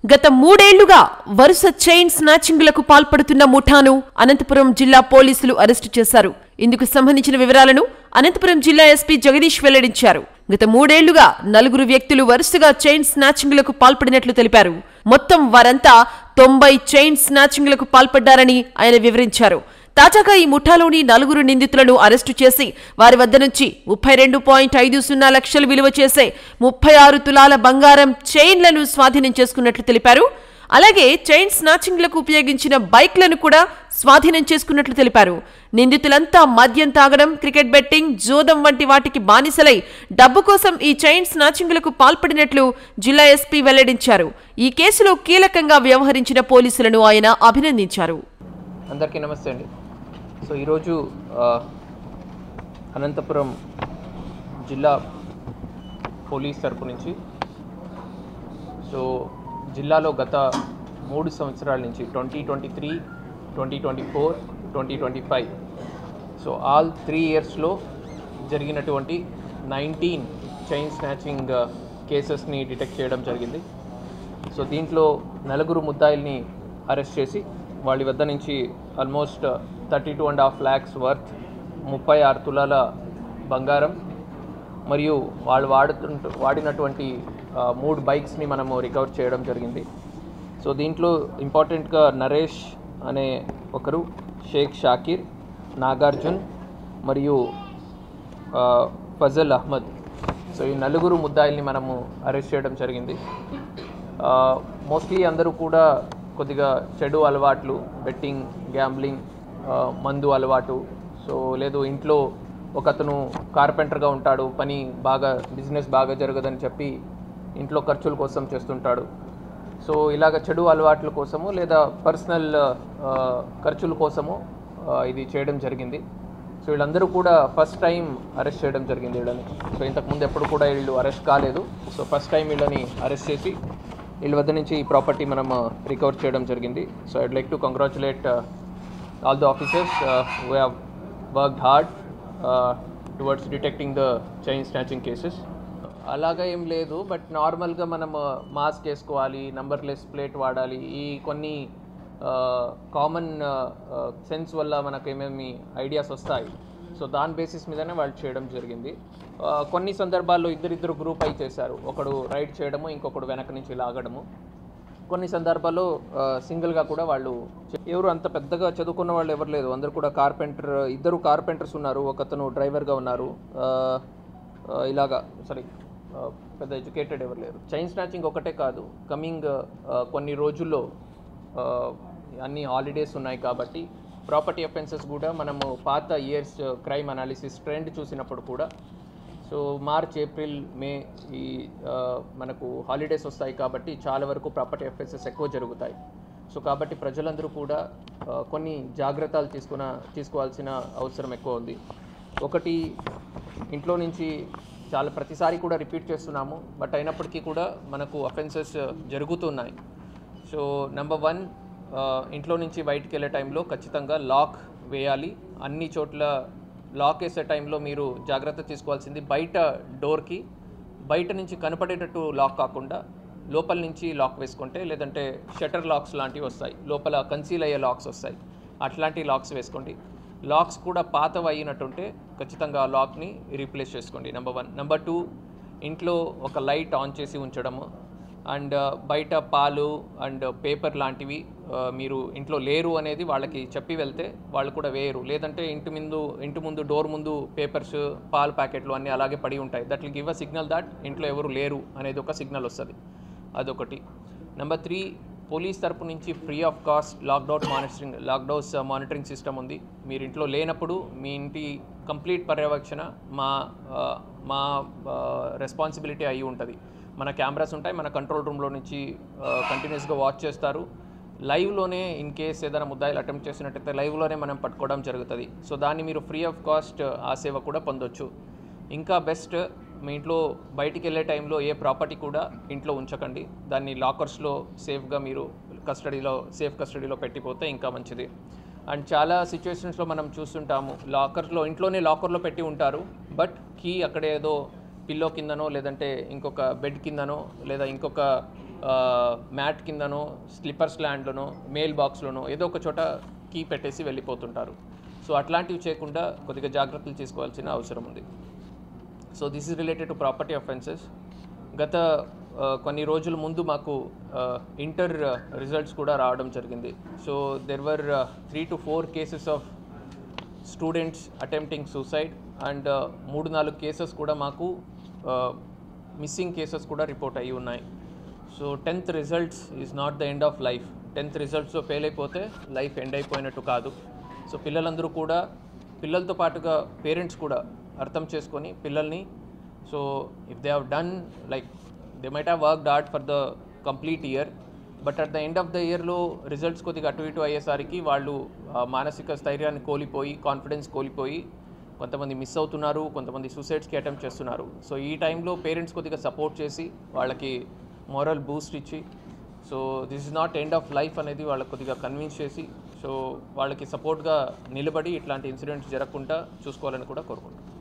గత 3 ఏళ్లుగా వరుస చైన్ స్నాచింగ్లకు పాల్పడుతున్న ముఠాను అనంతపురం జిల్లా పోలీసులు అరెస్టు చేశారు. ఇందుకు సంబంధించిన వివరాలను అనంతపురం జిల్లా ఎస్పీ జగదీష్ వెల్లడించారు. గత 3 ఏళ్లుగా 4 వ్యక్తులు వరుసగా చైన్ స్నాచింగ్లకు పాల్పడినట్లు తెలిపారు. మొత్తం వారంతా 90 చైన్ స్నాచింగ్లకు పాల్పడ్డారని ఆయన వివరించారు. తాజాగా ఈ ముఠాలోని 4 నిందితులను అరెస్టు చేసి వారి వద్ద నుంచి 32.50 లక్షలు విలువ చేసే 36 తులాల బంగారం చైన్లను స్వాధీనం చేసుకున్నట్లు తెలిపారు. అలాగే చైన్ స్నాచింగ్లకు ఉపయోగించిన బైక్లను కూడా స్వాధీనం చేసుకున్నట్లు తెలిపారు. నిందితులంతా మద్యం తాగడం, క్రికెట్ బెట్టింగ్, జోదం వంటి వాటికి బానిసలై డబ్బు కోసం ఈ చైన్ స్నాచింగ్లకు పాల్పడినట్లు జిల్లా ఎస్పీ వెల్లడించారు. ఈ కేసులో కీలకంగా వ్యవహరించిన పోలీసులను ఆయన అభినందించారు. అందరికీ నమస్తే అండి. సో ఈరోజు అనంతపురం జిల్లా పోలీస్ తరపు నుంచి జిల్లాలో గత 3 సంవత్సరాల నుంచి 2023, 2024, 2025 ఆల్ 3 ఇయర్స్లో జరిగినటువంటి 19 చైన్ స్నాచింగ్ కేసెస్ని డిటెక్ట్ చేయడం జరిగింది. దీంట్లో 4 ముద్దాయిల్ని అరెస్ట్ చేసి వాళ్ళ వద్ద నుంచి ఆల్మోస్ట్ 32.5 lakhs వర్త్ 36 తులాల బంగారం మరియు వాళ్ళు వాడినటువంటి 3 బైక్స్ని మనము రికవర్ చేయడం జరిగింది. దీంట్లో ఇంపార్టెంట్గా నరేష్ అనే ఒకరు, షేక్ షాకిర్, నాగార్జున్ మరియు ఫజల్ అహ్మద్. ఈ 4 ముద్దాయిల్ని మనము అరెస్ట్ చేయడం జరిగింది. మోస్ట్లీ అందరూ కూడా కొద్దిగా చెడు అలవాట్లు, బెట్టింగ్, గ్యాంబ్లింగ్, మందు అలవాటు, లేదు ఇంట్లో ఒకతను కార్పెంటర్గా ఉంటాడు, బిజినెస్ బాగా జరగదని చెప్పి ఇంట్లో ఖర్చుల కోసం చేస్తుంటాడు. ఇలాగ చెడు అలవాట్ల కోసము లేదా పర్సనల్ ఖర్చుల కోసము ఇది చేయడం జరిగింది. వీళ్ళందరూ కూడా ఫస్ట్ టైం అరెస్ట్ చేయడం జరిగింది వీళ్ళని. ఇంతకుముందు ఎప్పుడు కూడా వీళ్ళు అరెస్ట్ కాలేదు. ఫస్ట్ టైం వీళ్ళని అరెస్ట్ చేసి వీళ్ళ వద్ద నుంచి ఈ ప్రాపర్టీ మనం రికవర్ చేయడం జరిగింది. I'd like to congratulate all the officers who have worked hard towards detecting the chain snatching cases. అలాగా ఏం లేదు, బట్ నార్మల్గా మనం మాస్క్ వేసుకోవాలి, నంబర్లెస్ ప్లేట్ వాడాలి, ఈ కొన్ని కామన్ సెన్స్ వల్ల మనకు ఏమేమి ఐడియాస్ వస్తాయి. దాని బేసిస్ మీదనే వాళ్ళు చేయడం జరిగింది. కొన్ని సందర్భాల్లో ఇద్దరు గ్రూప్ అయి చేశారు. ఒకడు రైడ్ చేయడము, ఇంకొకడు వెనక నుంచి లాగడము. కొన్ని సందర్భాల్లో సింగిల్గా కూడా వాళ్ళు ఎవరు అంత పెద్దగా చదువుకున్న వాళ్ళు ఎవరు లేదు. అందరూ కూడా ఇద్దరు కార్పెంటర్స్ ఉన్నారు, ఒకతను డ్రైవర్గా ఉన్నారు. పెద్ద ఎడ్యుకేటెడ్ ఎవరు లేరు. చైన్ స్నాచింగ్ ఒకటే కాదు, కమింగ్ కొన్ని రోజుల్లో అన్ని హాలిడేస్ ఉన్నాయి కాబట్టి ప్రాపర్టీ అఫెన్సెస్ కూడా మనము పాత ఇయర్స్ క్రైమ్ అనాలిసిస్ ట్రెండ్ చూసినప్పుడు కూడా మార్చ్, ఏప్రిల్, మే ఈ మనకు హాలిడేస్ వస్తాయి కాబట్టి చాలా వరకు ప్రాపర్టీ అఫెన్సెస్ ఎక్కువ జరుగుతాయి. కాబట్టి ప్రజలందరూ కూడా కొన్ని జాగ్రత్తలు తీసుకోవాల్సిన అవసరం ఎక్కువ ఉంది. ఒకటి, ఇంట్లో నుంచి ప్రతిసారి కూడా రిపీట్ చేస్తున్నాము, బట్ అయినప్పటికీ కూడా మనకు అఫెన్సెస్ జరుగుతున్నాయి. నెంబర్ 1, ఇంట్లో నుంచి బయటికి వెళ్ళే టైంలో ఖచ్చితంగా లాక్ వేయాలి. అన్ని చోట్ల లాక్ వేసే టైంలో మీరు జాగ్రత్త తీసుకోవాల్సింది, బయట నుంచి కనపడేటట్టు లాక్ కాకుండా లోపల నుంచి లాక్ వేసుకుంటే, లేదంటే షట్టర్ లాక్స్ లాంటివి వస్తాయి, లోపల కన్సీల్ అయ్యే లాక్స్ వస్తాయి, అట్లాంటి లాక్స్ వేసుకోండి. లాక్స్ కూడా పాతవి అయినట్టుంటే ఖచ్చితంగా ఆ లాక్ని రీప్లేస్ చేసుకోండి. నెంబర్ 1. నెంబర్ 2, ఇంట్లో ఒక లైట్ ఆన్ చేసి ఉంచడము. అండ్ బయట పాలు అండ్ పేపర్ లాంటివి మీరు ఇంట్లో లేరు అనేది వాళ్ళకి చెప్పి వెళ్తే వాళ్ళు కూడా వేయరు. లేదంటే ఇంటి ముందు డోర్ ముందు పేపర్స్, పాల ప్యాకెట్లు అన్నీ అలాగే పడి ఉంటాయి. That will give a signal that ఇంట్లో ఎవరు లేరు అనేది ఒక సిగ్నల్ వస్తుంది. అదొకటి. నెంబర్ 3, పోలీస్ తరపు నుంచి free of cost lockdowns monitoring system ఉంది. మీరు ఇంట్లో లేనప్పుడు మీ ఇంటి కంప్లీట్ పర్యవేక్షణ మా రెస్పాన్సిబిలిటీ అయి ఉంటుంది. మన కెమెరాస్ ఉంటాయి, మన కంట్రోల్ రూమ్లో నుంచి కంటిన్యూస్గా వాచ్ చేస్తారు. లైవ్లోనే ఇన్ కేస్ ఏదైనా ముద్దాయిలు అటెంప్ట్ చేసినట్టయితే లైవ్లోనే మనం పట్టుకోవడం జరుగుతుంది. దాన్ని మీరు ఫ్రీ ఆఫ్ కాస్ట్ ఆ సేవ కూడా పొందొచ్చు. ఇంకా బెస్ట్, మీ ఇంట్లో బయటికి వెళ్ళే టైంలో ఏ ప్రాపర్టీ కూడా ఇంట్లో ఉంచకండి. దాన్ని లాకర్స్లో సేఫ్గా మీరు సేఫ్ కస్టడీలో పెట్టిపోతే ఇంకా మంచిది. అండ్ చాలా సిచ్యువేషన్స్లో మనం చూస్తుంటాము, ఇంట్లోనే లాకర్లో పెట్టి ఉంటారు, బట్ కీ అక్కడే ఏదో పిల్లో కిందనో లేదంటే ఇంకొక బెడ్ కిందనో లేదా ఇంకొక మ్యాట్ కిందనో స్లిప్పర్స్ ల్యాండ్లోనో మెయిల్ బాక్స్లోనో ఏదో ఒక చోట కీ పెట్టేసి వెళ్ళిపోతుంటారు. సో అట్లాంటివి చేయకుండా కొద్దిగా జాగ్రత్తలు తీసుకోవాల్సిన అవసరం ఉంది. So this is related to property offences. గత కొన్ని రోజుల ముందు మాకు ఇంటర్ రిజల్ట్స్ కూడా రావడం జరిగింది. So there were 3 to 4 cases of students attempting suicide and 3-4 cases కూడా మాకు మిస్సింగ్ కేసెస్ కూడా రిపోర్ట్ అయ్యి ఉన్నాయి. So 10th results is not the end of life. 10th రిజల్ట్స్లో ఫెయిల్ అయిపోతే లైఫ్ ఎండ్ అయిపోయినట్టు కాదు. సో పిల్లలందరూ కూడా, పిల్లలతో పాటుగా పేరెంట్స్ కూడా అర్థం చేసుకొని పిల్లల్ని, so if they have done like they might have worked hard for the complete year, but at the end of the ఇయర్లో రిజల్ట్స్ కొద్దిగా అటు ఇటు అయ్యేసరికి వాళ్ళు మానసిక స్థైర్యాన్ని కోల్పోయి, కాన్ఫిడెన్స్ కోల్పోయి కొంతమంది మిస్ అవుతున్నారు, కొంతమంది సూసైడ్స్కి అటెంప్ట్ చేస్తున్నారు. సో ఈ టైంలో పేరెంట్స్ కొద్దిగా సపోర్ట్ చేసి వాళ్ళకి మోరల్ బూస్ట్ ఇచ్చి, so this is not end of life అనేది వాళ్ళకి కొద్దిగా కన్విన్స్ చేసి, సో వాళ్ళకి సపోర్ట్గా నిలబడి ఇట్లాంటి ఇన్సిడెంట్స్ జరగకుండా చూసుకోవాలని కూడా కోరుకుంటున్నాను.